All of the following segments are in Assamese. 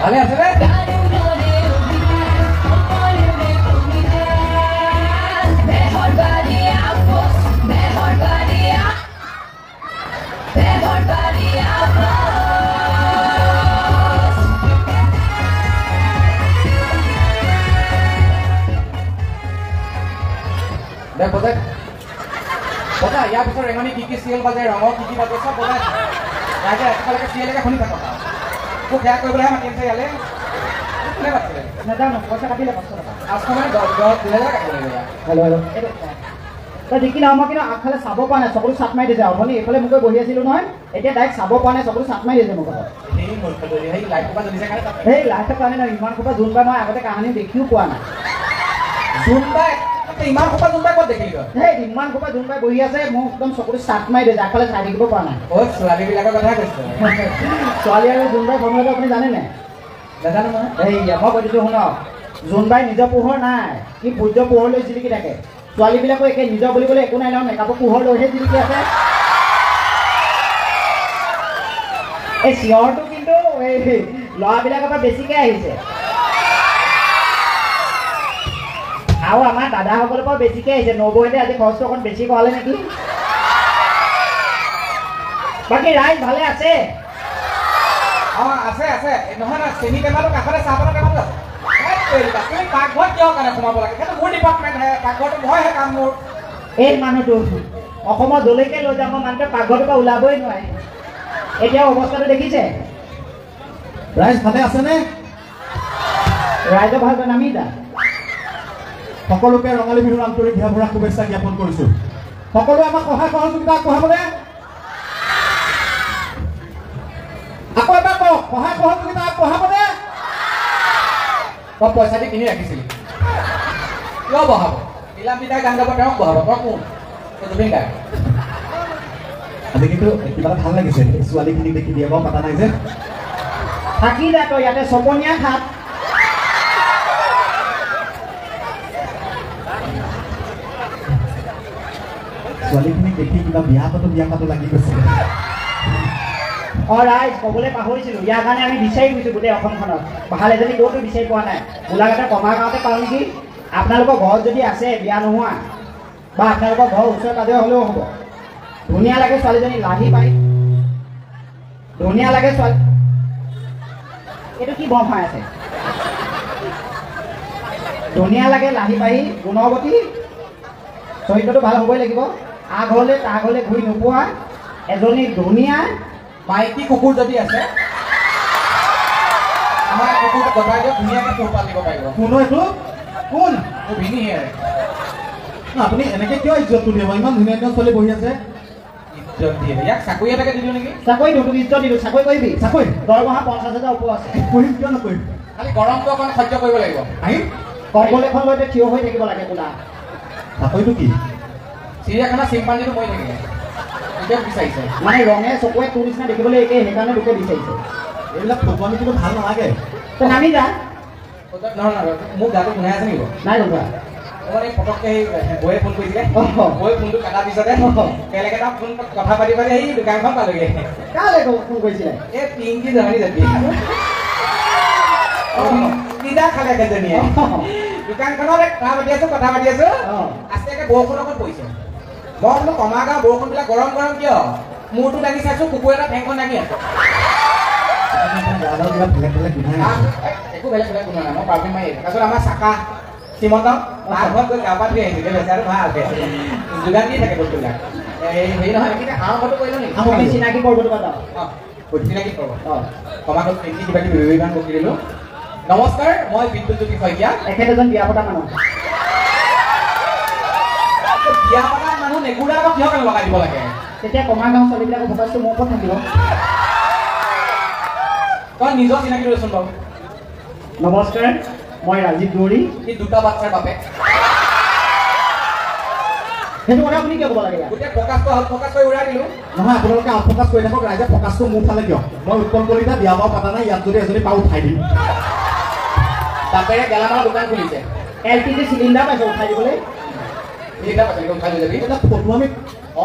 ভালে আছে নে? দেখ বজাই বজা ইয়াৰ পিছত ৰেঙনি কি চিৰিয়েল বাজে ৰঙৰ কি বাজে চব বজাই ৰাইজে ৰাতিপুৱালৈকে চিৰিয়েলকে শুনি থাকক মোক সেয়া কৰিবলৈহে মাতি আছে ইয়ালৈ কোনে পাতিছিলে নাজানো পইচা কাটিলে 500 টকা 500 মানে 10,000 কাটিব লাগিব হেল্ল' হেল্ল' তই দেখি নাও মই কিন্তু আগফালে চাব পৰা নাই চকুটো চাট মাৰি দিছে আপুনি এইফালে মোক বহি আছিলোঁ নহয় এতিয়া ডাইৰেক্ট চাব পৰা নাই চকুটো চাট মাৰি দিছে মোক সেই লাইটটোপা জ্বলিছে কাৰণে সেই লাইটৰ কাৰণে নহয় ইমান সোপা জোনবাই মই আগতে কাহানি দেখিও পোৱা নাই জোনবাই ইমান সোপা জোনবাই ক'ত দেখিলি সেই ইমান সোপা জোনবাই বহি আছে মোক একদম চকুটো চাট মাৰি দিছে আগফালে চাই থাকিব পৰা নাই ছোৱালীবিলাকৰ কথা কৈছে ছোৱালী আৰু জোনবাই বনোৱাটো আপুনি জানে নাই নাজানো নহয় এই মই কৈ দিছোঁ শুনক জোনবাই নিজৰ পোহৰ নাই সি সূৰ্য পোহৰ লৈ জিলিকি থাকে ছোৱালীবিলাকো একে নিজৰ বুলিবলৈ একো নাই নহয় মেকআপৰ পোহৰ লৈহে জিলিকি আছে এই চিঞৰটো কিন্তু এই ল'ৰাবিলাকৰ পৰা বেছিকৈ আহিছে আৰু আমাৰ দাদাসকলৰ পৰা বেছিকৈ আহিছে নবৌহঁতে আজি খৰচটো অকণ বেছি কৰালে নেকি বাকী ৰাইজ ভালে আছে অঁ আছে আছে নহয় নহয় চেনি টেমাটো কাষতে চাহপাতৰ টেমাটো আছে তুমি পাকঘৰত কিয় কাৰণে সোমাব লাগে সেইটো মোৰ ডিপাৰ্টমেণ্টহে পাকঘৰটো মইহে কাম মোৰ এই মানুহটো অসমৰ যলৈকে লৈ যাব মানুহটোৱে পাকঘৰটোৰ পৰা ওলাবই নোৱাৰে এতিয়া অৱস্থাটো দেখিছে ৰাইজ ভালে আছেনে ৰাইজৰ ভাল নামি যা সকলোকে ৰঙালী বিহুৰ আন্তৰিক ধিয়া ভৰা শুভেচ্ছা জ্ঞাপন কৰিছোঁ সকলোৱে আমাক সহায় সহযোগিতা আগবঢ়াবলৈ আকৌ এবাৰ কওক সহায় সহযোগিতা আগবঢ়াবলৈ তই পইচা দি কিনি ৰাখিছিলি কিয় বহাব ইলামবিদাই গান গাব তেওঁক বহাব তই কোন জুবিন গাৰ্গ আজি কিন্তু কিবা এটা ভাল লাগিছে ছোৱালীখিনিক দেখি বিয়া বাৰু পতা নাই যে থাকি যা তই ইয়াতে চপনীয়া খাত ছোৱালীখিনিক দেখি কিবা বিয়া পাতো লাগি গৈছে অঁ ৰাইজ ক'বলৈ পাহৰিছিলোঁ ইয়াৰ কাৰণে আমি বিচাৰি গৈছোঁ গোটেই অসমখনত ভাল এজনী ক'তো বিচাৰি পোৱা নাই গোলাঘাটৰ কমাৰ গাঁৱতে পাওঁ নেকি আপোনালোকৰ ঘৰত যদি আছে বিয়া নোহোৱা বা আপোনালোকৰ ঘৰৰ ওচৰে পাজৰে হ'লেও হ'ব ধুনীয়া লাগে ছোৱালীজনী লাহি পাই ধুনীয়া লাগে ছোৱালী এইটো কি বম হৈ আছে ধুনীয়া লাগে লাহি পাহি গুণৱতী চৰিত্ৰটো ভাল হ'বই লাগিব আগলৈ তাৰ ঘৰলৈ ঘূৰি নোপোৱা এজনী ধুনীয়া মাইকী কুকুৰ যদি আছে আমাৰ কুকুৰ গতাই দিয়ক ধুনীয়াকৈ পোহপাল দিব পাৰিব কোনো এইটো কোন ভিনিহে আপুনি এনেকৈ কিয় ইজ্জতটো দিব ইমান ধুনীয়া ধুনীয়া ছোৱালী বহি আছে ইজ্জত দিয়ে ইয়াক চাকৰি এটাকে দিলোঁ নেকি চাকৰি দিওঁ তোক ইজ্জত দিলোঁ চাকৰি কৰিবি চাকৰি দৰমহা 50,000 ওপৰ আছে কৰিম কিয় নকৰিম খালি গৰমটো অকণ সহ্য কৰিব লাগিব আহিম কম্বল এখন লৈ থিয় হৈ থাকিব লাগে কোলা চাকৰিটো কি চিৰিয়াখানা চিম্পাঞ্জিটো মই থাকিলে এতিয়া বিচাৰিছে মানে ৰঙে চকুৱে তোৰ নিচিনা দেখিবলৈ একে সেইকাৰণে লোকে বিচাৰিছে এইবিলাক ফটোৱামি কিন্তু ভাল নালাগে তই নামি যা নহয় নহয় মোক গাটো গোন্ধাই আছে নেকি নাই গোন্ধোৱা অকণমান এই পটককৈ সেই বৌয়ে ফোন কৰিছিলে বৌয়ে ফোনটো কটাৰ পিছতে বেলেগ এটা ফোন কথা পাতি পাতি সেই দোকানখন পালোগৈ কালৈ ফোন কৰিছিলে এই পিংকি জহানী জাতি পিজা খালে কেইজনীয়ে দোকানখনত কথা পাতি আছোঁ আচলতে বৰষুণ অকণ পৰিছে মই বোলো কমা গাঁও বৰষুণবিলাক গৰম গৰম কিয় মূৰটো দাঙি চাইছোঁ কুকুৰ এটা ঠেংখন দাঙি আছে একো বেলেগ বেলেগ কোনো নাই মই পাৰ্ফিউম মাৰি আছোঁ তাৰপিছত আমাৰ চাকা শ্ৰীমন্ত ঘৰত গৈ গা পা ধুই আহিছোঁ বেচাৰো ভাল যোগান দি থাকে বস্তুবিলাক হেৰি নহয় কিন্তু হাঁহ ঘৰটো কৰিলোঁ নেকি আমি চিনাকি পৰ্বটো পাতা অঁ চিনাকি পৰ্ব অঁ কমা ঘৰত পিন্ধি কিবা কিবি বিভান বকি দিলোঁ নমস্কাৰ মই বিদ্যুৎজ্যোতি শইকীয়া এখেত এজন বিয়া পতা মানুহ বিয়া পতা মানুহ নেগুৰা আকৌ কিহৰ কাৰণে লগাই দিব লাগে তেতিয়া কমাৰ গাঁও ছোৱালীবিলাকৰ ফকাচটো মোৰ ওপৰত থাকিব তই নিজৰ চিনাকি লৈছোন বাৰু নমস্কাৰ মই ৰাজীৱ দৌৰী এই দুটা বাচ্চাৰ বাপে সেইটো কথা আপুনি কিয় ক'ব লাগে গোটেই ফকাচটো আউট ফকাচ কৰি উৰাই দিলোঁ নহয় আপোনালোকে আউট ফকাচ কৰি থাকক ৰাইজে ফকাচটো মোৰ ফালে কিয় মই উৎপল কলিতা বিয়া বাৰু পতা নাই ইয়াত যদি এজনী পাওঁ উঠাই দিম বাপেৰে গেলামালৰ দোকান খুলিছে LPG চিলিণ্ডাৰ পাইছে উঠাই দিবলৈ উঠাই লৈ যাবি এটা ফটো আমি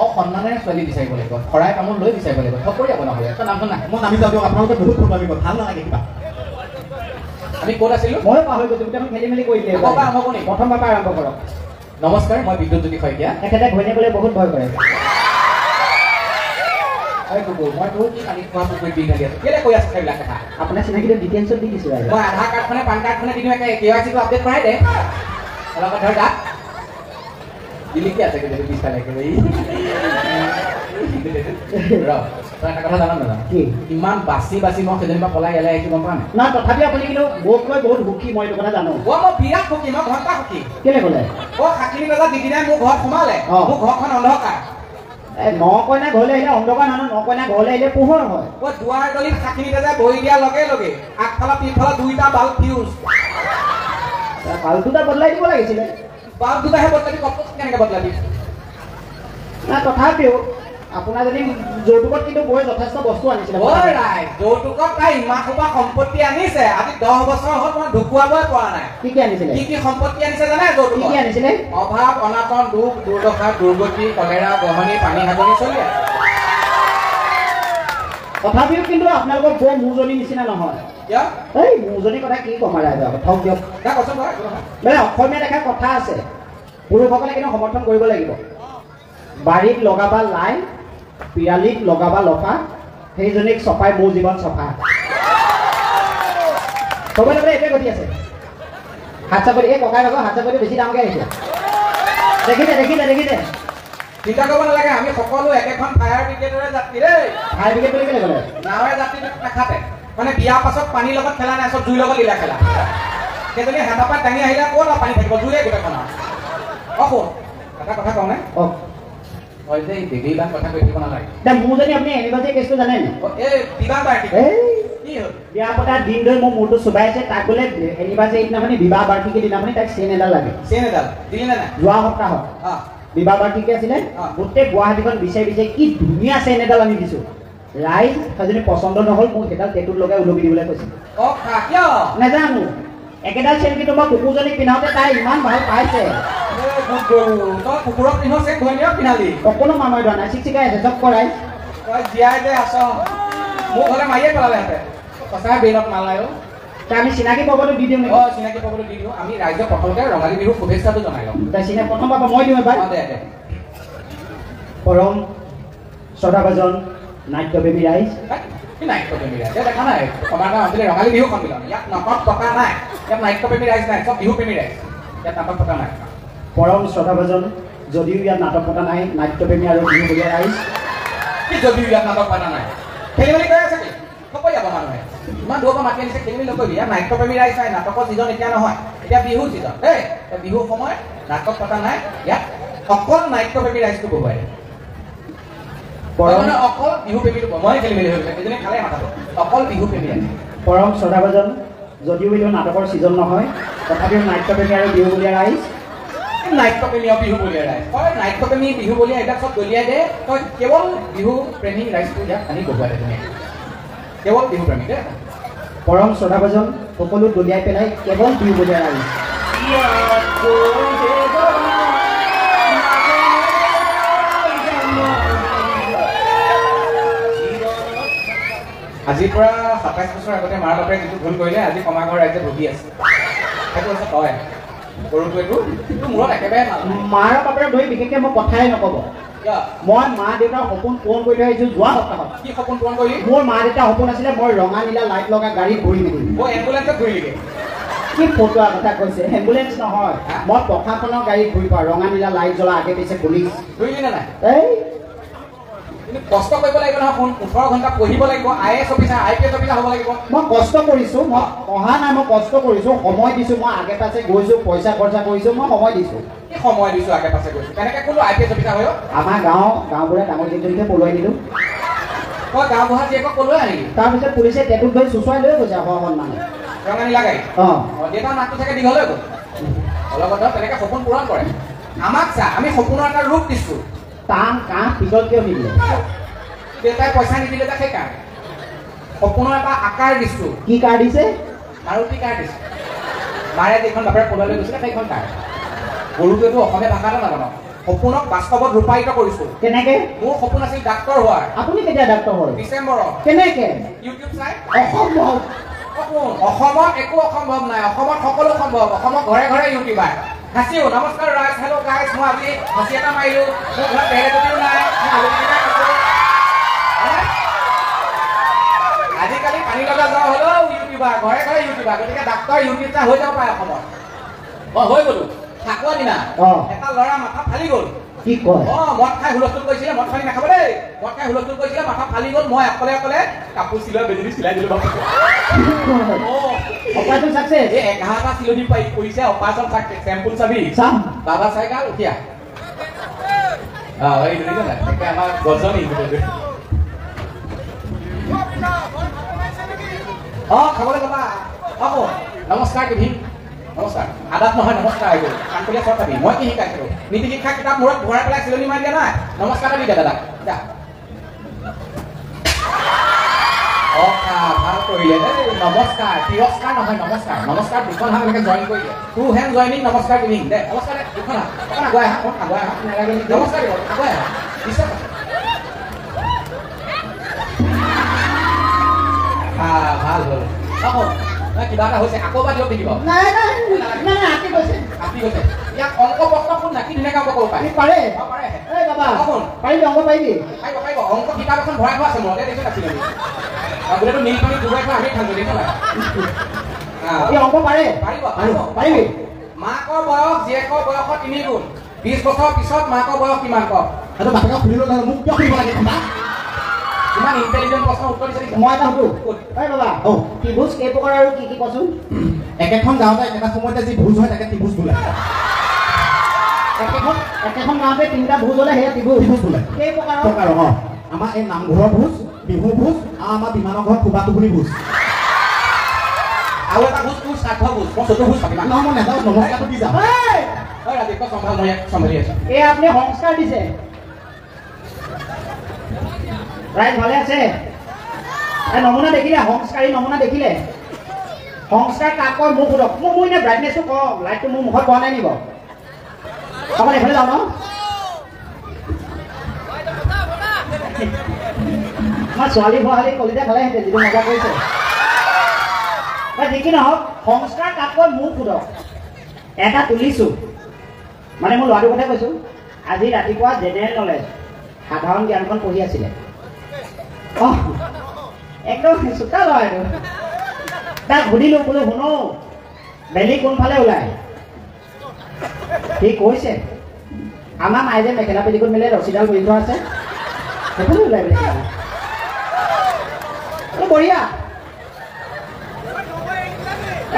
অসন্মানেৰে ছোৱালী বিচাৰিব লাগিব শৰাই তামোল লৈ বিচাৰিব লাগিব থপৰি যাব নহ'লে এটা নামটো নাই মই নামি যাওঁ দিয়ক আপোনালোকে বহুত ফটো আমি ভাল নালাগে কিবা আমি ক'ত আছিলোঁ? ময়ো পাহৰি গৈছোঁ, গোটেইখন খেলি মেলি কৰি দিলে। প্ৰথমবাৰৰ পৰা আৰম্ভ কৰক। নমস্কাৰ, মই বিদ্যুৎজ্যোতি শইকীয়া। এখেতে ঘৈণীয়েকলৈ বহুত ভয় কৰে। হয় কুকুৰ, মই তোৰ কি পানী খোৱা পুখুৰীত বিল ঢালি আছোঁ। কেলৈ কৈ আছোঁ সেইবিলাক কথা? আপোনাৰ চিনাকিটো ডিটেইলছত দি দিছোঁ আৰু। মই আধাৰ কাৰ্ডখনে পান কাৰ্ডখনে দি দিওঁ, একে KYC-টো আপডেট কৰাই দে। অলপ ধৰ তাত দিলিকি আছে কিন্তু পিছফালে একেবাৰে তই এটা কথা জানা নাজানো? কি? ইমান বাচি বাচি মই সেইজনীৰ পৰা পলাই গেলাই আহিছোঁ, গম পোৱা নাই? নহয়, তথাপি আপুনি কিন্তু মোক লৈ বহুত সুখী, মই এইটো কথা জানো। মই বিৰাট সুখী, মই ঘণ্টা সুখী। কেলে ক'লে? সাতখিনি বজাত দিদিনাই মোৰ ঘৰত সোমালে, মোৰ ঘৰখন অন্ধকাৰ। নকইনা ঘৰলৈ আহিলে অন্ধকাৰ নহয়, নকইনা ঘৰলৈ আহিলে পোহৰ হয়। দুৱাৰ দলিত সাতখিনি বজাত বহি দিয়াৰ লগে লগে আগফালে পিছফালে দুইটা বাল্ব ফিউজ। বাল্ব দুটা বদলাই দিব লাগিছিলে। বাল্ব দুটাহে বদলাবি, কপত কেনেকৈ বদলাবি? না তথাপিও আপোনাৰ যদি যৌতুকত কিন্তু বৈ যথেষ্ট বস্তু আনিছিলে। যৌতুকত তাই ইমান সোপা সম্পত্তি আনিছে, আজি 10 বছৰ হ'ল মই ঢুকুৱাবই পৰা নাই। কি কি আনিছিলে? কি কি সম্পত্তি আনিছে জানে? যৌতুক কি আনিছিলে? অভাৱ, অনাটন, দুখ, দুৰ্দশা, দুৰ্গতি, কলেৰা, গহনি, পানী হাগনি চলি আছে। তথাপিও কিন্তু আপোনালোকৰ বৌ মোৰজনীৰ নিচিনা নহয়। এই মোৰজনীৰ কথা কি ক'ম আৰু থওক দিয়ক। মানে অসমীয়া দেখা কথা আছে, পুৰুষসকলে কিন্তু সমৰ্থন কৰিব লাগিব। বাৰীত লগাবা লাই, পিৰালিত লগাবা লফা, সেইজনীক চপাই মোৰ জীৱন চফা। চবে লগতে এইটোৱে ঘটি আছে। হাত চাপৰি, এই ককাই লগৰ হাত চাপৰি বেছি ডাঙৰকৈ আহিছে। দেখিছে চিন্তা কৰিব নালাগে, আমি সকলো একেখন ফায়াৰ ব্ৰিগেডৰে যাত্ৰী দেই। ফায়াৰ ব্ৰিগেড বুলি কেলে ক'লে? নাৱৰে যাত্ৰীটো নাখাতে, মানে বিয়াৰ পাছত পানীৰ লগত খেলা নাই, চব জুইৰ লগত লীলা খেলা। সেইজনী হেঁচা পাত দাঙি আহিলে ক'ত পানী থাকিব, জুইয়ে গোটেইখন। শুন এটা কথা কওঁ নে? হয় যে দেৱীবান কথা কৈ থাকিব নালাগে। মোৰজনী আপুনি এনিভাৰ্চাৰী কেছটো জানে নে? এই বিবাহ বাৰ্ষিক কি হ'ল? বিয়া পতাৰ দিন ধৰি মোৰ মূৰটো চুবাই আছে, তাক বোলে এনিভাৰ্চাৰী দিনাখনি বিবাহ বাৰ্ষিকীৰ দিনাখনি তাক চেইন এডাল লাগে। চেইন এডাল দিলি নে নাই? যোৱা সপ্তাহত বিবাহ বাৰ্ষিকী আছিলে, গোটেই গুৱাহাটীখন বিচাৰি কি ধুনীয়া চেইন এডাল আনি দিছোঁ। ৰাইজ সেইজনী পচন্দ নহ'ল, মোক সেইডাল টেটুত লগাই ওলমি দিবলৈ কৈছে। নাজানো, একেডাল চেইন কিন্তু মই কুকুৰজনীক পিন্ধাওঁতে তাই ইমান ভাল পাইছে। কুকুৰক পিন্ধো চেইন ঘৈণীয়েক পিন্ধালি? অকণো মামৰি ধৰা নাই, চিকচিকাই আছে, চব কৰাই। তই জীয়াই যে আছ, মোক হ'লে মাৰিয়ে পেলালেহেঁতেন। সঁচাই ব্ৰেইনত মাল নাই। আমি চিনাকি পাবতো দি দিওঁ। চিনাকি পাবতো দি দিওঁ। আমি ৰাইজক প্ৰথমতে ৰঙালী বিহুৰ শুভেচ্ছাটো জনাই লওঁ। তাই চিনাকি প্ৰথম পাব, মই দিওঁ এবাৰ। পৰম শ্ৰদ্ধাভাজন নাট্যপ্ৰেমী ৰাইজ। নাট্যপ্ৰেমী ৰাইজ দেখা নাই? সমাগম অঞ্চলৰ ৰঙালী বিহু সন্মিলন, ইয়াত নাটক পতা নাই, ইয়াত নাট্যপ্ৰেমী ৰাইজ নাই, চব বিহুপ্ৰেমী ৰাইজ, ইয়াত নাটক পতা নাই। পৰম শ্ৰদ্ধাভাজন, যদিও ইয়াত নাটক পতা নাই, নাট্যপ্ৰেমী আৰু বিহুবলীয়া ৰাইজ। কি যদিও ইয়াত নাটক পতা নাই? খেলি মেলি কৰি আছে কি? নকৈ যাব মানুহে, ইমান দূৰৰ পৰা মাতি আনিছে, খেলি মেলি নকৰিবি। ইয়াত নাট্যপ্ৰেমী ৰাইজ নাই, নাটকৰ ছিজন এতিয়া নহয়, এতিয়া বিহু ছিজন দেই। বিহু সময় নাটক পতা নাই, ইয়াত অকল নাট্যপ্ৰেমী ৰাইজটো বহুৱাই অকল বিহুপ্ৰেমীটো মই খেলি মেলি হৈ গৈছে, সেইজনী খালে মাথাটো অকল বিহুপ্ৰেমী ৰাইজ। পৰম শ্ৰদ্ধাভাজন, যদিও এইটো নাটকৰ ছিজন নহয়, তথাপিও নাট্যপ্ৰেমী আৰু বিহুবলীয়া ৰাইজ। নাট্যপ্ৰেমী আৰু বিহুবলীয়া ৰাইজ, তই নাট্যপ্ৰেমী বিহুবলীয়া এইবিলাক চব দলিয়াই দে, তই কেৱল বিহুপ্ৰেমী ৰাইজটো ইয়াত আনি বহুৱাই দে তুমি, কেৱল বিহুপ্ৰেমী দেই। পৰম শ্ৰদ্ধাভাজন, সকলো দলিয়াই পেলাই কেৱল বিহুবলীয়া ৰাইজ। আজিৰ পৰা 27 বছৰ আগতে মাৰ বাপেৰে যিটো ভুল কৰিলে আজি সমাগৰ ৰাইজে ভুগি আছে, সেইটো হৈছে তই গৰুটো। এইটো মূৰত একেবাৰে মাৰ বাপেৰে ধৰি বিশেষকৈ মই কথাই নক'ব। মই মা দেউতাৰ সপোন পূৰণ কৰি থৈ আহিছোঁ যোৱা সপ্তাহত। কি সপোন পূৰণ কৰিলি? মোৰ মা দেউতাৰ সপোন আছিলে মই ৰঙা নীলা লাইট লগা গাড়ীত ঘূৰি মেলি। মই এম্বুলেঞ্চত ঘূৰিলিগে? কি ফটোৱা কথা কৈছে, এম্বুলেঞ্চ নহয়, মই প্ৰশাসনৰ গাড়ীত ঘূৰি পাওঁ, ৰঙা নীলা লাইট জ্বলা, আগে পিছে পুলিচ। ঘূৰিলি নে নাই? এই কিন্তু কষ্ট কৰিব লাগিব নহয়, 18 ঘণ্টা পঢ়িব লাগিব, IAS অফিচাৰ IPS অফিচাৰ হ'ব লাগিব। মই কষ্ট কৰিছোঁ, মই পঢ়া নাই, মই কষ্ট কৰিছোঁ, সময় দিছোঁ, মই আগে পাছে গৈছোঁ, পইচা খৰচা কৰিছোঁ, মই সময় দিছোঁ। কি সময় দিছোঁ, আগে পাছে গৈছোঁ? কেনেকৈ কোনো IPS অফিচাৰ হয়? আমাৰ গাঁওবুঢ়া ডাঙৰ জীয়েকজনীকে পলুৱাই দিলোঁ। তই গাঁওবুঢ়া জীয়েকক পলুৱাই আনিলি? তাৰপিছত পুলিচে টেটুত ধৰি চুচুৱাই লৈ গৈছে সন্মানে। ৰঙা নীলা গাড়ী? দেউতাৰ নাকটো চাগে দীঘল হৈ গ'ল। অলপত তেনেকৈ সপোন পূৰণ কৰে। আমাক চা, আমি সপোনৰ এটা ৰূপ দিছোঁ। টান কাহ পিছত কিয় নিদিলে? দেউতাই পইচা নিদিলে যে সেইকাৰণে। সপোনৰ এটা আকাৰ দিছোঁ। কি কাৰ দিছে? মাৰুতি কাৰ দিছে। মাৰে যিখন বাপেৰে পলুৱাই লৈ গৈছিলে সেইখন কাৰ। গৰুটোৱেতো অসমীয়া ভাষাটো নাজানো, সপোনক বাস্তৱত ৰূপায়িত কৰিছোঁ। কেনেকে? মোৰ সপোন আছিল ডাক্তৰ হোৱাৰ। আপুনি কেতিয়া ডাক্তৰ হ'ল? ডিচেম্বৰত। কেনেকে? ইউটিউব চাই। অসম্ভৱ। শুন অসমত একো অসম্ভৱ নাই অসমত সকলো সম্ভৱ অসমত ঘৰে ঘৰে ইউটিউবাৰ হাঁচিও নমস্কাৰ ৰাইজ হেল্ল' গাইজ মই আজি হাঁচি এটা মাৰিলোঁ মোৰ ঘৰত পেৰেটটিও নাই মই আলুপিটিকা খাইছোঁ আজিকালি পানী লগা জ্বৰ হ'লেও ইউটিউবাৰ ঘৰে ঘৰে ইউটিউবাৰ গতিকে ডাক্তৰ ইউটিউবাৰ হৈ যাব পাৰে অসমত মই হৈ গ'লো ফাকুৱা দিনা এটা ল'ৰা মাথা ফালি গ'ল কি কয় মদ খাই হুলস্থুল কৰিছিলে মদ ফালি নাখাব দেই মদ খাই হুলস্থুল কৰিছিলে মাথা ফালি গ'ল মই অকলে অকলে কাপোৰ চিলোৱা বেজী চিলাই দিলোঁ অপাৰেশ্যন চাকচেছ এই 11টা চিলনি কৰিছে অপাৰেশ্যন চাকচেছ চেম্পুল চাবি চাম বাবা চাইকাল উঠিয়া এই আমাৰ গজনী খাবলৈ যাবা আকৌ নমস্কাৰ টিভি নমস্কাৰ আদাত নহয় নমস্কাৰ আহিব কাণকলীয়া চব পাবি মই কি শিকাইছিলোঁ নীতি শিক্ষা কিতাপ মূৰত ভৰাই পেলাই চিলনি মাৰি দিয়া নাই নমস্কাৰ এটা দি দে দাদাক যা ভাল কৰিলে দেই নমস্কাৰ তিৰস্কাৰ নহয় নমস্কাৰ নমস্কাৰ দুখন হাত এনেকৈ জইন কৰি দিয়ে টু হেণ্ড জইনিং নমস্কাৰ কিনিং দে নমস্কাৰ দুখন হাত অকণ আগুৱাই আহা নালাগে নমস্কাৰ দিব আগুৱাই আহা বিশ্বাস ভাল হ'ল আকৌ কিবা এটা হৈছে আকৌ বা দিয়ক দেখিব কাটি গৈছে ইয়াক অংক প্ৰশ্ন শুন না কি ধুনীয়াকৈ অংক কৰিব পাৰে পাৰিব অংক কিতাপ এখন ভৰাই থোৱা আছে মতে দেখি নাছিলে বোলেতো নীল পানী ডুবাই থোৱা আমি খালো দেখি অংক পাৰে পাৰিবি মাকৰ বয়স জীয়েকৰ বয়সৰ 3 গুণ 20 বছৰ পিছত মাকৰ বয়স কিমান কওক সেইটো বাপেকক সুধিব লাগে মোক কিয় সুধিব লাগে ইমান ইণ্টেলিজেণ্ট প্ৰশ্ন উত্তৰ দিছে মই এটা সুধো বাবা ত্ৰিভুজ কেই প্ৰকাৰ আৰু কি কি কচোন একেখন গাঁৱতে একেটা সময়তে যি ভোজ হয় তাকে ত্ৰিভুজ বোলে একেখন গাঁৱতে 3টা ভোজ হ'লে সেয়া ত্ৰিভুজ বোলে কেই প্ৰকাৰ আমাৰ এই নামঘৰৰ ভোজ বিহু ভোজ আৰু আমাৰ বিমানৰ ঘৰত কুবা কুবুলি ভোজ আৰু এটা ভোজ তোৰ শ্ৰাদ্ধ ভোজ মই চতুৰ ভোজ পাতিম নহয় মই নেযাওঁ নমস্কাৰটো দি যাম ৰাতিপুৱা চম্ভাল মই ইয়াক চম্ভালি আছো এই আপুনি সংস্কাৰ দিছে ৰাইজ ভালে আছে নমুনা দেখিলে সংস্কাৰী নমুনা দেখিলে সংস্কাৰ কাক কয় মোক সোধক মোৰ এনে ব্ৰাইটনেছটো কম লাইটটো মোৰ মুখত পোৱা নাই নিব অকণ এইফালে যাওঁ ন আমাৰ ছোৱালী বহালী কলিতা খালেহেঁতেন যিটো মজা কৰিছে যি কি নহওক সংস্কাৰ কাক কয় মোক সোধক এটা তুলিছোঁ মানে মোৰ ল'ৰাটোৰ কথাই কৈছোঁ আজি ৰাতিপুৱা জেনেৰেল নলেজ সাধাৰণ জ্ঞানখন পঢ়ি আছিলে একদম চোকা ল'ৰা এইটো তাক সুধিলোঁ বোলো শুনো বেলি কোনফালে ওলায় সি কৈছে আমাৰ মায়ে যে মেখেলা পেটিকোট মেলে ৰছীডাল বহি থোৱা আছে সেইফালে ওলাই বোলে বঢ়িয়া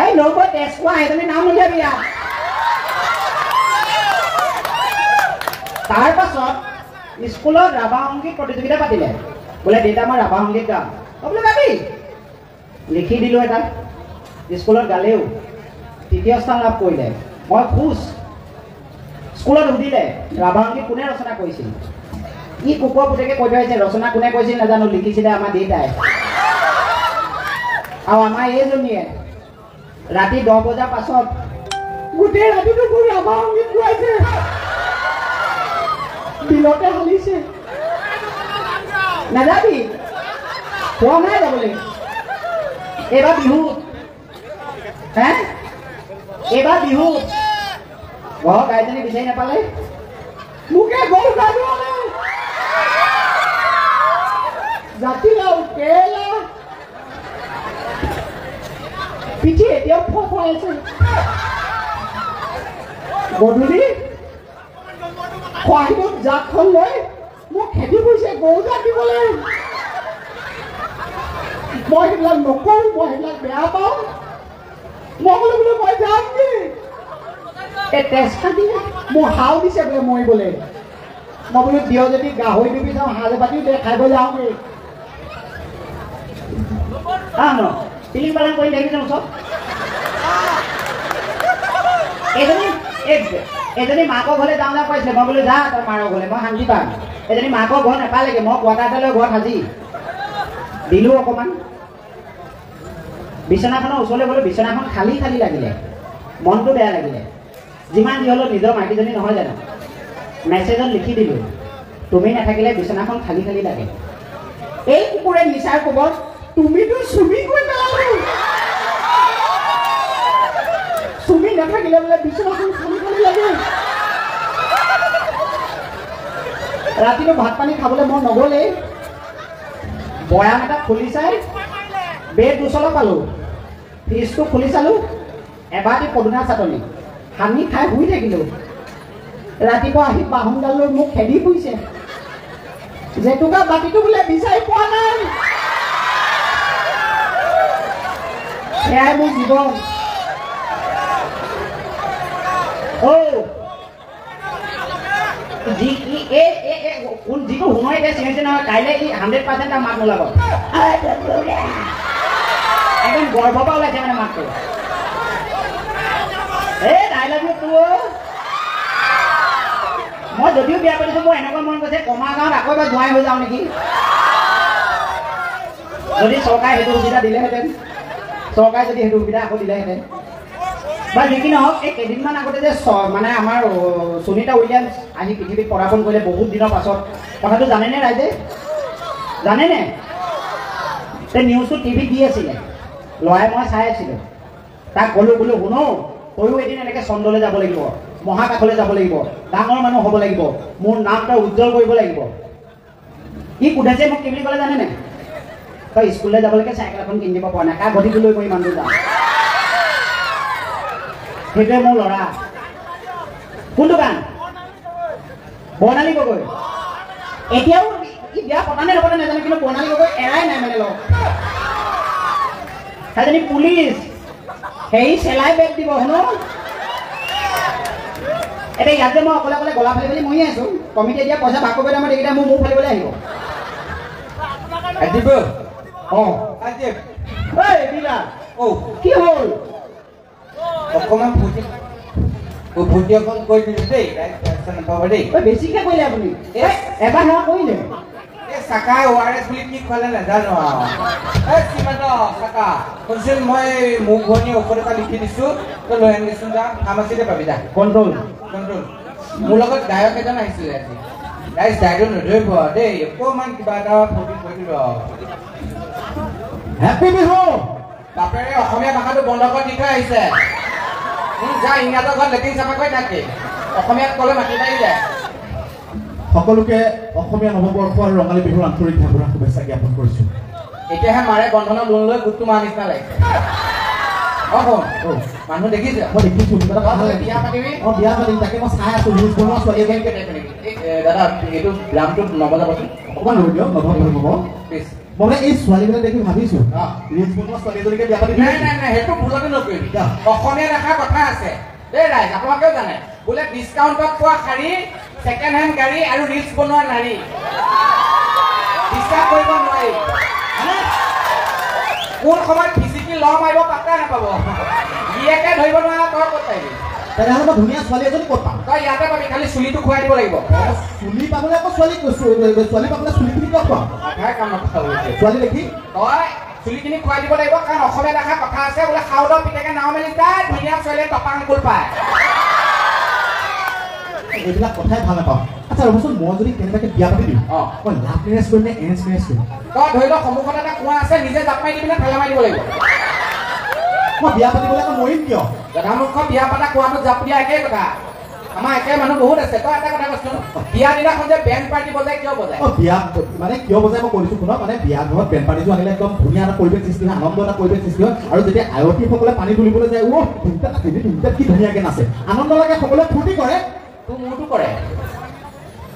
এই নৌকৈ তেজ খোৱা সেইজনী নাম উলিয়াবি ইয়াত তাৰ পাছত স্কুলত ৰাভা সংগীত প্ৰতিযোগিতা পাতিলে বোলে দেউতা মই ৰাভা সংগীত গাম বোলে গাবি লিখি দিলোঁ এটা স্কুলত গালেও 3য় স্থান লাভ কৰিলে মই খুচ স্কুলত সুধিলে ৰাভা সংগীত কোনে ৰচনা কৰিছিল ই কুকুৰ পুতেকে কৈ থৈ আহিছে ৰচনা কোনে কৰিছিল নাজানো লিখিছিলে আমাৰ দেউতাই আৰু আমাৰ এইজনীয়ে ৰাতি 10 বজাৰ পাছত গোটেই ৰাতিটো মোৰ ৰাভা সংগীত গোৱাইছে বিলতে হালিছে নাযাবি কোৱা নাই যাবলৈ এইবাৰ বিহুত ঘৰৰ গাইজনী বিচাৰি নাপালে মোকে গৰু গাড়ী জাতিলাও কেৰেলা পিঠি এতিয়াও ফোৱাই আছে গধূলি খোৱাহিটোত জাকখন লৈ মোক খেদি কৰিছে গৰু জাক দিবলৈ মই সেইবিলাক নকৰোঁ মই সেইবিলাক বেয়া পাওঁ মই বোলো মই যাম কি এই তেজ খাটি মোৰ হাও দিছে বোলে মৰিবলৈ মই বোলো দিয় যদি গাহৰি দিবি যাওঁ হাঁহ পাতি খাই বৈ যাওঁগৈ ন পিলিং পালন কৰি লাগি যাওঁ চব এজনী মাকৰ ঘৰলৈ যাওঁ যাওঁ কৈছিলে মই বোলো যা তই মাৰৰ ঘৰলৈ মই শান্তি পাম এজনী মাকৰ ঘৰ নাপালেগৈ মই কোৱাৰ্টাৰ এটা লৈ ঘৰত সাজি দিলোঁ অকণমান বিচনাখনৰ ওচৰলৈ গ'লোঁ বিচনাখন খালী খালী লাগিলে মনটো বেয়া লাগিলে যিমান যি হ'লেও নিজৰ মাইকীজনী নহয় জানো মেছেজত লিখি দিলোঁ তুমি নাথাকিলে বিচনাখন খালী খালী লাগে এই কুকুৰে নিচাৰ কোবত তুমিতো চুমি গৈ পেলালো থাকিলে বোলে বিচনাখন খালি খালি লাগে। ৰাতিটো ভাত পানী খাবলৈ মন নগ'লেই বয়াম এটা খুলি চাই বেড দুচলা পালোঁ, ফ্ৰিজটো খুলি চালোঁ, এবাটি পদুনা চাটনি সানি খাই শুই থাকিলোঁ। ৰাতিপুৱা আহি বাহনডাল লৈ মোক খেদি ফুৰিছে, জেতুকা বাতিটো বোলে বিচাৰি পোৱা নাই। সেয়াই মোৰ জীৱন। যিটো শুনাই এতিয়া চিঞৰিছে নহয়, কাইলৈ ই 100% তাৰ মাত নোলাব, একদম গৰ্ভৰ পৰা ওলাইছে মানে মাতটো। এই আই লাভ ইউ টু। মই যদিও বিয়া পাতিছোঁ, মোৰ এনেকুৱা মন গৈছে কমা গাঁৱত আকৌ এবাৰ জোৱাই হৈ যাওঁ নেকি। যদি চৰকাৰে সেইটো সুবিধা দিলেহেঁতেন, চৰকাৰে যদি সেইটো সুবিধা আকৌ দিলেহেঁতেন। বা যি কি নহওক, এই কেইদিনমান আগতে যে মানে আমাৰ সুনিতা উইলিয়ামছ আহি পৃথিৱীত পদাৰ্পণ কৰিলে বহুত দিনৰ পাছত, কথাটো জানেনে ৰাইজে? জানেনে? সেই নিউজটো টিভিত দি আছিলে, ল'ৰাই মই চাই আছিলোঁ। তাক ক'লোঁ বোলো শুনো, তয়ো এদিন এনেকৈ চন্দ্ৰলৈ যাব লাগিব, মহাকাশলৈ যাব লাগিব, ডাঙৰ মানুহ হ'ব লাগিব, মোৰ নাম তই উজ্জ্বল কৰিব লাগিব। ই সোধাইছে মোক কি বুলি ক'লে জানেনে? তই স্কুললৈ যাবলৈকে চাইকেল এখন কিনি দিব পৰা নাই, কাৰ গতিটো লৈ মই ইমান দূৰ যাওঁ। সেইটোৱে মোৰ ল'ৰা। কোনটো গান? বৰ্ণালী গগৈ। এতিয়াও ই বিয়া পতা নে নপতা নাজানো, কিন্তু বৰ্ণালী গগৈ এৰাই নাই মানে লগ। সেইজনী পুলিচ, সেই চেলাই বেগ দিব শুনো। এতিয়া ইয়াত যে মই অকলে অকলে গলা ফালি ফালি মৰি আছোঁ, কমিটিয়ে দিয়া পইচা ভাগ কৰিব টাইমত এইকেইটা মোৰ মুখ ফালিবলৈ আহিব। কি হ'ল? অকণমান ভূতি অকণ কৈ দিলোঁ দেই, নাপাব দেই। বেছিকৈ কৰিলে আপুনি, এবাৰ সেৱা কৰিলে। এই চাকাই ORS বুলি কি খোৱালে নাজানো আৰু। এই শ্ৰীমন্ত চাকা, শুনচোন মই মোক ঘূৰণি ঔষধ এটা লিখি দিছোঁ, তই লৈ আনিছোন যা, ফাৰ্মাচীতে পাবি যা। Control control. মোৰ লগত গায়ক এজন আহিছিলে আজি, গাইজ গাইডো নধৰিব দেই, অকণমান কিবা এটা ফূৰ্তি কৰি দিব। হেপী বিহু। বাপেৰে অসমীয়া ভাষাটো বন্ধ কৰি দি থৈ আহিছে। যা ইংৰাজৰ ঘৰত লেট্ৰিন চাফা কৰি থাকে, অসমীয়াত ক'লে মাতি মাৰি যায়। সকলোকে অসমীয়া নৱবৰ্ষ আৰু ৰঙালী বিহুৰ আন্তৰিক ভাৱনা শুভেচ্ছা জ্ঞাপন কৰিছোঁ। এতিয়াহে মাৰে বন্ধনৰ লোন লৈ গোটটো মাৰ নিচিনা লাগিছে। মানুহ দেখিছে? মই দেখিছোঁ বিয়া পাতিবি? বিয়া পাতিম, তাকে মই চাই আছোঁ। নিউজ বনোৱা ছোৱালী দাদা এইটো গ্ৰামটো নবজাবচোন, অকণমান ৰৈ দিয়ক, নবজাব প্লিজ। মই মানে এই ছোৱালীবিলাক দেখি ভাবিছোঁ ৰিলছ বনোৱা ছোৱালী এজনীকে বিয়া পাতি। নাই নাই নাই, সেইটো ভুলতে নকৰিবি। অসমীয়া দেখাৰ কথা আছে দেই ৰাইজ, আপোনালোকেও জানে বোলে ডিছকাউণ্টত পোৱা শাৰী, ছেকেণ্ড হেণ্ড গাড়ী আৰু ৰিলছ বনোৱা নাৰী। বিশ্বাস কৰিব নোৱাৰি, কোন সময়ত ফিচিকি ল মাৰিব পাত্তা নাপাব। গিয়েকে ধৰিব নোৱাৰা, তই ক'ত পাৰিবি? তেনেহ'লে মই ধুনীয়া ছোৱালী এজনী ক'ত পাম? তই ইয়াতে পাবি, খালি চুলিটো খুৱাই দিব লাগিব। চুলি পাবলৈ আকৌ ছোৱালী পাবলৈ চুলিখিনি ক'ত পাম? কাম নকৰা ছোৱালী দেখি তই চুলিখিনি খুৱাই দিব লাগিব, কাৰণ অসমীয়া দেখাৰ কথা আছে বোলে খাউদৰ পিতেকে নাও মেলি যায়, ধুনীয়া ছোৱালীয়ে টপাং ফুল পায়। এইবিলাক কথাই ভাল নাপাওঁ। আচ্ছা ৰ'বচোন, মই যদি কেনেবাকৈ বিয়া পাতি দিওঁ, মই লাভ মেৰেজ কৰিম নে এৰেঞ্জ মেৰেজ কৰিম? তই ধৰি লওক সন্মুখত এটা কুঁৱা আছে, নিজে জাপ মাৰি দিবি নে ঠেলা মাৰি দিব লাগিব? মই বিয়া পাতিবলৈ আকৌ মৰিম কিয়? জধামুখ বিয়া পতা কুঁৱাটোত জাপ দিয়া একেই কথা। আমাৰ একে মানুহ বহুত আছে। তই এটা কথা কৈছোন, বিয়া দিনাখন যে বেণ্ড পাৰ্টি বজাই কিয় বজাই? বিয়া মানে কিয় বজাই মই কৈছোঁ শুনক, মানে বিয়া ঘৰত বেণ্ড পাৰ্টিটো আনিলে একদম ধুনীয়া এটা পৰিৱেশ সৃষ্টি হয়, আনন্দ এটা পৰিৱেশ সৃষ্টি হয়। আৰু যেতিয়া আয়তীসকলে পানী তুলিবলৈ যায়, কি ধুনীয়াকৈ নাচে, আনন্দ লাগে, সকলোৱে ফূৰ্তি কৰে। তোৰ মোৰটো কৰে।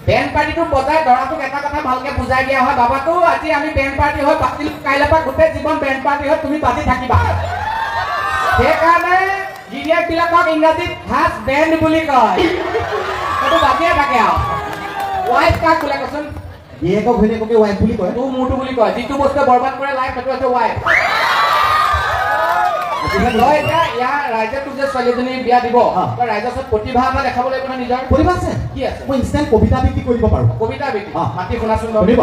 বেণ্ড পাৰ্টিটো বজাই দৰাটোক এটা কথা ভালকে বুজাই দিয়া হয়, বাবাটো আজি আমি বেণ্ড পাৰ্টি হৈ বাতিল, কাইলৈ পৰা গোটেই জীৱন বেণ্ড পাৰ্টি হৈ তুমি বাজি থাকিবা। সেইকাৰণে গিৰিয়েকবিলাকক ইংৰাজীত হাজবেণ্ড বুলি কয়, সেইটো বাজিয়ে থাকে আৰু। ৱাইফ কাক বোলে কচোন? গিৰিয়েকক ঘৈণীয়েককে ৱাইফ বুলি কয়। তোৰ মোৰটো বুলি কয়, যিটো বস্তুৱে বৰবাদ কৰে লাইফ, সেইটো হৈছে ৱাইফ। তই এতিয়া ইয়াৰ ৰাইজে তোক যে ছোৱালীজনী বিয়া দিব, তই ৰাইজৰ ওচৰত প্ৰতিভা এটা দেখাব লাগিব নহয় নিজৰ। প্ৰতিভা আছে? কি আছে? মই ইনষ্টেণ্ট কবিতা আবৃত্তি কৰিব পাৰোঁ। কবিতা আবৃত্তি মাতি শুনাচোন। শুনিব?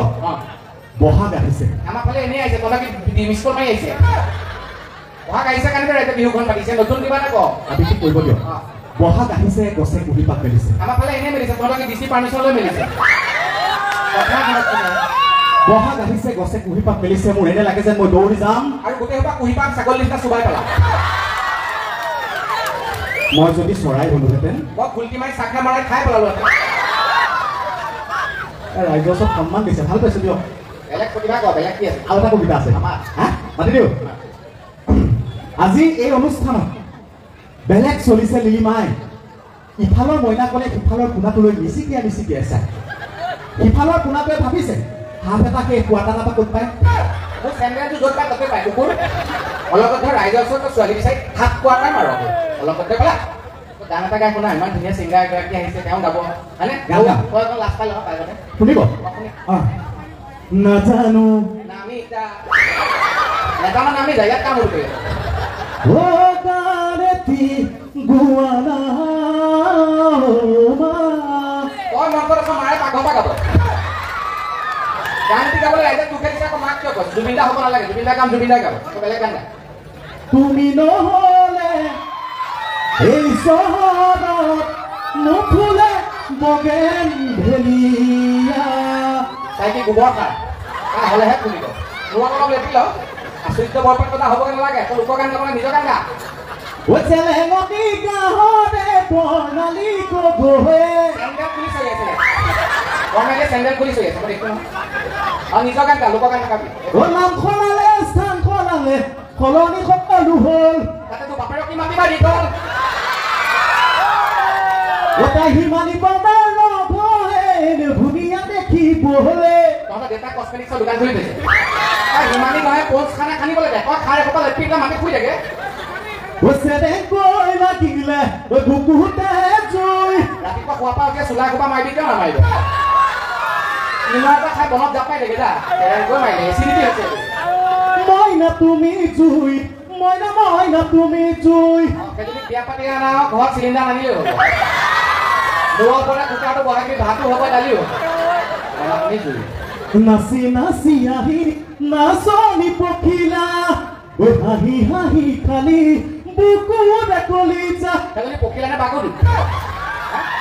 বহাগ আহিছে। আমাৰ ফালে এনেই আহিছে, তই কি মিছ কল মাৰি আহিছে? বহাগ আহিছে কাৰণে ৰাইজে বিহুখন পাতিছে, নতুন কিবা এটা কওঁ। আবৃত্তি কৰিব দিয়ক। বহাগ আহিছে, গছে কুঁহি পাত মেলিছে। আমাৰ ফালে এনেই মেলিছে, তহঁতকে ডিচি পাৰ্মিশ্যন লৈ মেলিছে। বহাগ আহিছে, গছে কুঁহি পাত মেলিছে, মোৰ এনে লাগে যেন মই দৌৰি যাম আৰু গোটেই সোপা কুঁহি পাত ছাগলী নিচিনা চুবাই পেলাম। মই যদি চৰাই হলোহেঁতেন মই ফুলকি মাৰি চাকা মাৰাই খাই পেলালো ৰাইজৰ চব সন্মান দিছে ভাল পাইছো দিয়ক বেলেগ প্ৰতিভা কোৱা বেলেগ কি আছে আৰু এটা কবিতা আছে হা মাতি দিওঁ আজি এই অনুষ্ঠানত বেলেগ চলিছে লিলিমাই ইফালৰ মইনাকলে সিফালৰ কোণাটোলৈ মিচিকিয়াই চায় সিফালৰ কোণাটোৱে ভাবিছে হাফ এটা সেই কোৱাটা নাপা ক'ত পায় মোৰ চেণ্ডেলটো য'ত পায় তাতে পায় কুকুৰ অলপত ধৰ ৰাইজৰ ওচৰত ছোৱালী বিচাৰি হাত কোৱাটাই মাৰ অলপতে পেলা গান এটা গাই শুনা ইমান ধুনীয়া ছিংগাৰ এগৰাকী আহিছে তেওঁ গাব হয়নে লাষ্ট পাই লগ পাই মানে শুনিব নাজানো আমি এতিয়া নেতামানে আমি জেগাত কাম কৰি তই মন্ত্ৰত আছ মাৰে পাঘৰ পৰা গাব গান গাবলৈ ৰাইজে তোকে দিছে আকৌ মাক কিয় কয় জুবিনদা হ'ব নালাগে জুবিনদা কাম জুবিনদাই গাব বেলেগ গান গা তুমি নহ'লে এই চহৰত নুফুলে বগেন ভেলিয়া তাই কি গোবৰ খায় হ'লেহে ফুলিব লোৱা অলপ লেপি ল আচৰিত বৰপাত কথা হ'বগৈ নালাগে তই লোকৰ গান গাবলৈ নিজৰ গান গা চেলেঙতি গাহতে প্ৰণালী কবহে চেণ্ডেল খুলি চলি আছে বৰ্ণালীয়ে চেণ্ডেল খুলি চলি আছে মই দেখো আৰু নিজৰ গান গা লোকৰ গান নাগাবি নাম সলালে স্থান সলালে সলনি সকলো হ'ল তাতে তোৰ বাপেৰক কি মাতিবা দি তল তাই সিমানি পাবাৰ নভয়ে ধুনীয়া দেখিবলে তহঁতৰ দেউতাক কচমেটিক্সৰ দোকান খুলি থৈছে তাই সিমানি নহয় পঞ্চ খানা খানিবলৈ দে তই খাই এসোপা লেপি পেলাই মাটি শুই থাকে কৈ লাগিলে বুকুতে জুই ৰাতিপুৱা খোৱাৰ পৰা উঠিয়ে চোলা এসোপা মাৰিবি কিয় নামাৰিব ইমান এটা খাই বনত জাপ পাই থাকে যা গৈ মাৰিলে এচিডিটি হৈছে মইনা তুমি জুই মইনা তুমি জুই তুমি বিয়া পাতি আনা ঘৰত চিলিণ্ডাৰ আনিলেই হ'ব মূৰৰ পৰা কুকাৰটো বহাই দি ভাতো হ'ব দালিও আপুনি জুই নাচি নাচি আহি নাচনি পখিলা হাঁহি হাঁহি খালি বুকুৰে কলিজা সেইজনী পখিলা নে বাগুৰি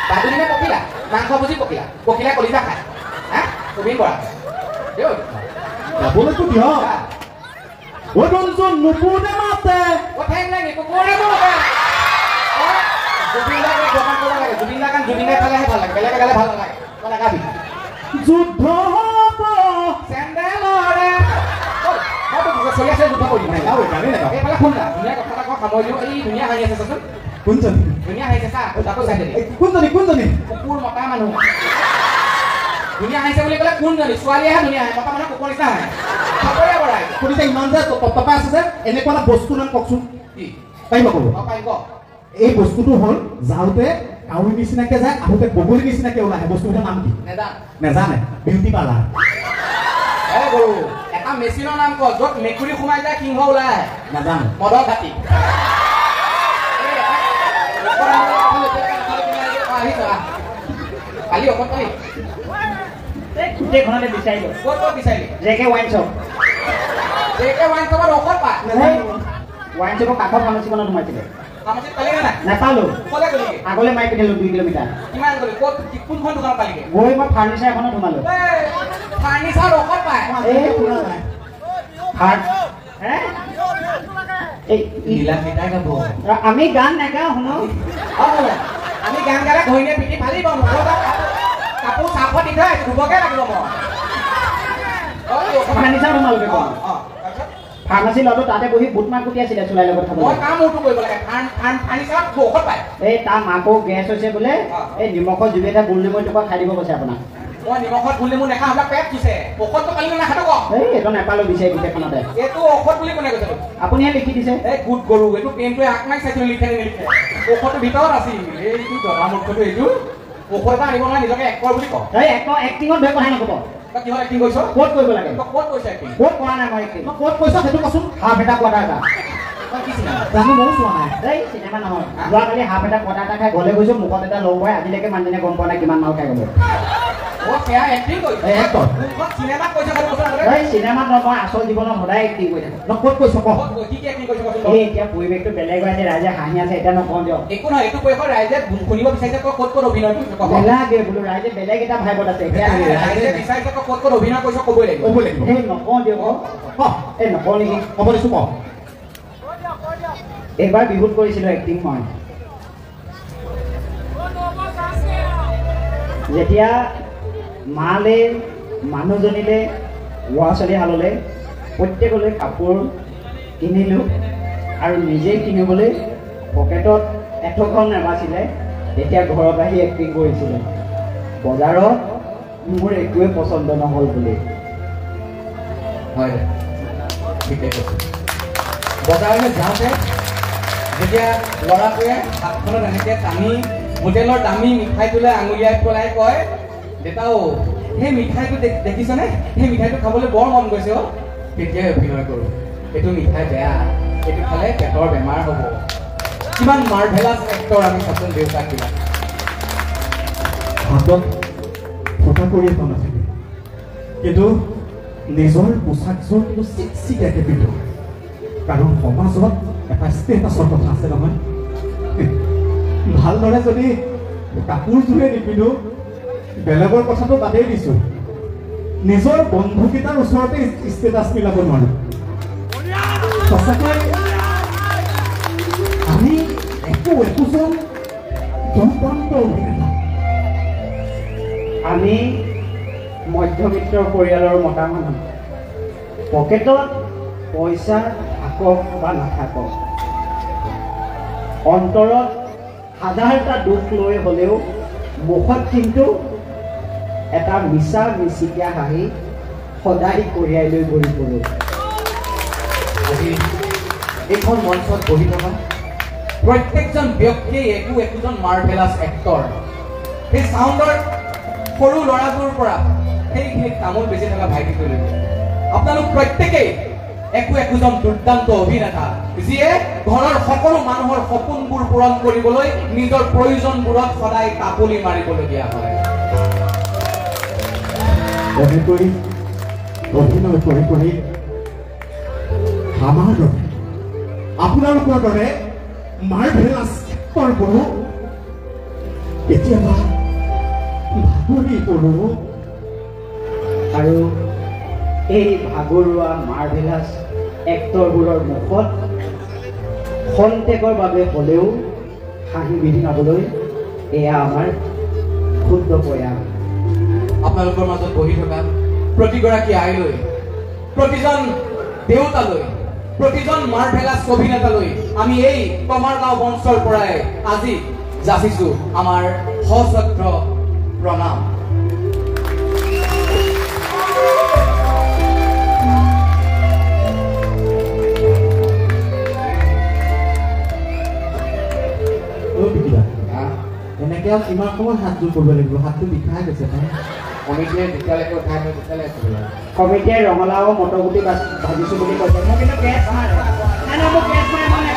বাগুৰি নে পখিলা মাংস বুজি পখিলা পখিলা কলিজা খায় হা তুমি কৰা যাবলৈতো দিয়ক ওজনজন নুপুৰে মাতে কথাই লাগে কুকুৰে মাতে জুবিনদাক দোকান কৰিব লাগে জুবিনদাৰ গান জুবিনদাই খালেহে ভাল লাগে বেলেগে গালে ভাল নালাগে তই নাগাবি যুদ্ধ হ'ব চেণ্ডেলৰে চলি আছে যুদ্ধ কৰি নাই এইফালে শুন না ধুনীয়া কথা এটা কওঁ সামৰি দিওঁ এই ধুনীয়া হাঁহি আছে চাচোন কোনজনী ধুনীয়া হাঁহিছে চা তাতো চাই দিলি কোনজনী কুকুৰ মতা মানুহ ধুনীয়া হাঁহিছে বুলি ক'লে কোনজনী ছোৱালীয়েহে ধুনীয়া হাঁহে মতা মানুহ কুকুৰ নিচিনা হাঁহে সকলোৱে বঢ়াই শুনিছে ইমান যে তপাই আছে যে এনেকুৱা এটা বস্তু নাম কওকচোন কি পাৰিব ক'ব পাৰিব এই বস্তুটো হ'ল যাওঁতে কাউৰী নিচিনাকে যায় আহোঁতে বগলী নিচিনাকে ওলায় বস্তুটোৰ নাম কি নেজানে বিউটি পাৰ্লাৰ গৰু এটা মেচিনৰ নাম ক য'ত মেকুৰী সোমাই যায় সিংহ ওলাই নাজানো মদৰ ঘাটি কালি অকণ পালি গোটেইখনতে বিচাৰিলো ক'ত ক'ত বিচাৰিলি জেকে ৱাইন শ্বপ ঔষধ পায় ৱাইন শ্বপৰ কাষৰ ফাৰ্মাচীখনত সোমাইছিলে ফাৰ্মাচীত পালি নে নাই নাপালো ক'লে গ'লিগে আগলৈ মাৰি পিন্ধিলো 2 কিলোমিটাৰ কিমান গ'লি ক'ত কোনখন দোকানত পালিগে গৈ মই ফাৰ্নিচাৰ এখনত সোমালো ফাৰ্নিচাৰ ঔষধ পায় আমি গান নাগাওঁ শুনো আমি গান গালে ঘৈণীয়ে পিঠি ফালিব কাপোৰ চাফত দি থৈ ধুবকে লাগিব মই ফাৰ্নিচাৰ সোমালোগে ফাৰ্মাচী ল'ৰাটো তাতে বহি বুট মাক কুটি আছিলে চুলাই লগত খাব এই তাৰ মাকো গেছ হৈছে বোলে এই নিমখৰ জুবি এটা গোল নেমু এটুকুৰা খাই দিব কৈছে আপোনাক মই নিমখত গোল নেমু নেখাওঁ আপোনাক পেট দিছে ঔষধটো পালি নে নাখাটো কওক এই এইটো নাপালো বিচাৰি গোটেইখনতে এইটো ঔষধ বুলি কোনে কৈছে আপুনিহে লিখি দিছে এই গুড গৰু এইটো পেনটোৱে আগ মাৰি চাইছিলোঁ লিখে নিলিখে ঔষধটো ভিতৰত আছিল এইটো জনা মূৰ্খটো এইটো ঔষধ এটা আনিব নোৱাৰে নিজকে এক্টৰ বুলি কওঁ এই এক্টিঙত বেয়া কথা নক'ব তই কিহত এক্টিং কৰিছ ক'ত কৰিব লাগে তই ক'ত কৈছ এক্টিং ক'ত কৰা নাই মই এক্টিং ক'ত কৈছ সেইটো কচোন হাফ এটা কোৱাৰ্টাৰ এটা তই কি চিনেমা জানো ময়ো চোৱা নাই এই চিনেমা নহয় যোৱাকালি হাফ এটা কোৱাৰ্টাৰ এটা খাই গ'লে গৈছোঁ মুখত এটা লওঁ মই আজিলৈকে মানুহজনে গম পোৱা নাই কিমান মাল খাই গ'লো সেয়া এক্টিং কৰিছ চিনেমাত কৈছ এই চিনেমাত নহয় আচল জীৱনত সদায় এক্টিং কৰি থাকোঁ ক'ত কৈছ কওক কি এক্টিং কৰিছ এই এতিয়া পৰিৱেশটো বেলেগ হৈ আছে ৰাইজে হাঁহি আছে এতিয়া নকওঁ দিয়ক একো নহয় এইটো পৰিৱেশত ৰাইজে শুনিব বিচাৰিছে তই ক'ত ক'ত অভিনয় কৰিছ বেলেগে বোলো ৰাইজে বেলেগ এটা ভাইবত আছে ৰাইজে বিচাৰিছে তই ক'ত ক'ত অভিনয় কৰিছ ক'বই লাগিব এই নকওঁ দিয়ক এই নকওঁ নেকি ক'ব দিছোঁ কওক এইবাৰ বিহুত কৰিছিলোঁ এক্টিং মই যেতিয়া মালে মানুহজনীলে ল'ৰা ছোৱালী হাললে প্ৰত্যেকলৈ কাপোৰ কিনিলোঁ আৰু নিজে কিনিবলৈ পকেটত এটকাও নাবাছিলে তেতিয়া ঘৰত আহি এক্টিং কৰিছিলে বজাৰত মোৰ একোৱে পচন্দ নহ'ল বুলি হয় ঠিকে কৈছে বজাৰলৈ যাওঁতে যেতিয়া ল'ৰাটোৱে হাতখনত এনেকৈ টানি হোটেলৰ দামী মিঠাইটোলৈ আঙুলিয়াই পেলাই কয় দেউতাও সেই মিঠাইটো দেখিছেনে সেই মিঠাইটো খাবলৈ বৰ মন গৈছে অ' তেতিয়াই অভিনয় কৰোঁ এইটো মিঠাই বেয়া এইটো খালে পেটৰ বেমাৰ হ'ব কিমান মাৰ্ভেলাছ এক্টৰ আমি চাচোন দেউতাকবিলাক হাতত ফটা কৰি এটা নাথাকে কিন্তু নিজৰ পোচাকযোৰ কিন্তু চিকচিকীয়াকৈ পিন্ধো কাৰণ সমাজত এটা ষ্টেটাছৰ কথা আছে নহয় ভালদৰে যদি কাপোৰযোৰে নিপিন্ধো বেলেগৰ কথাটো বাদেই দিছোঁ নিজৰ বন্ধুকেইটাৰ ওচৰতে ষ্টেটাছ মিলাব নোৱাৰোঁ সঁচাকৈ আমি একোজন দুৰ্দান্ত অভিনেতা আমি মধ্যবিত্ত পৰিয়ালৰ মতা মানুহ পকেটত পইচা থাকক বা নাথাকক অন্তৰত হাজাৰটা দুখ লৈ হ'লেও মুখত কিন্তু এটা মিছা মিচিকীয়া হাঁহি সদায় কঢ়িয়াই লৈ ঘূৰি ফুৰোঁ আজি এইখন মঞ্চত বহি থকা প্ৰত্যেকজন ব্যক্তিয়ে একোজন মাৰ্ভেলাছ এক্টৰ সেই চাউণ্ডৰ সৰু ল'ৰাটোৰ পৰা সেইখিনি তামোল বেচি থকা ভাইটিটোলৈকে আপোনালোক প্ৰত্যেকেই একোজন দুৰ্দান্ত অভিনেতা যিয়ে ঘৰৰ সকলো মানুহৰ সপোনবোৰ পূৰণ কৰিবলৈ নিজৰ প্ৰয়োজনবোৰত সদায় তাপলি মাৰিবলগীয়া হয় এনেকৈ অভিনয় কৰি কৰি আমাৰ দৰে আপোনালোকৰ দৰে মাৰ্ভেলাছ এক্টৰবোৰো কেতিয়াবা ভাগৰি পৰোঁ আৰু এই ভাগৰুৱা মাৰ্ভেলাছ এক্টৰবোৰৰ মুখত খন্তেকৰ বাবে হ'লেও হাঁহি বিধি নাবলৈ এয়া আমাৰ ক্ষুদ্ৰ প্ৰয়াস আপোনালোকৰ মাজত বহি থকা প্ৰতিগৰাকী আইলৈ প্ৰতিজন দেউতালৈ প্ৰতিজন মাৰ্ভেলাছ অভিনেতালৈ আমি এই কমাৰগাঁও মঞ্চৰ পৰাই আজি যাচিছো আমাৰ সশ্ৰদ্ধ প্ৰণাম এনেকৈ আৰু কিমান সময় হাতযোৰ কৰিব লাগিব হাতটো বিষাই গৈছে কমিটিয়ে যেতিয়ালৈকে উঠাই থয় তেতিয়ালৈকে কমিটিয়ে ৰঙালাও মটৰগুটি ভাজিছোঁ বুলি কৈছে মই কিন্তু গেছ মাৰে নাই মই গেছ মাৰে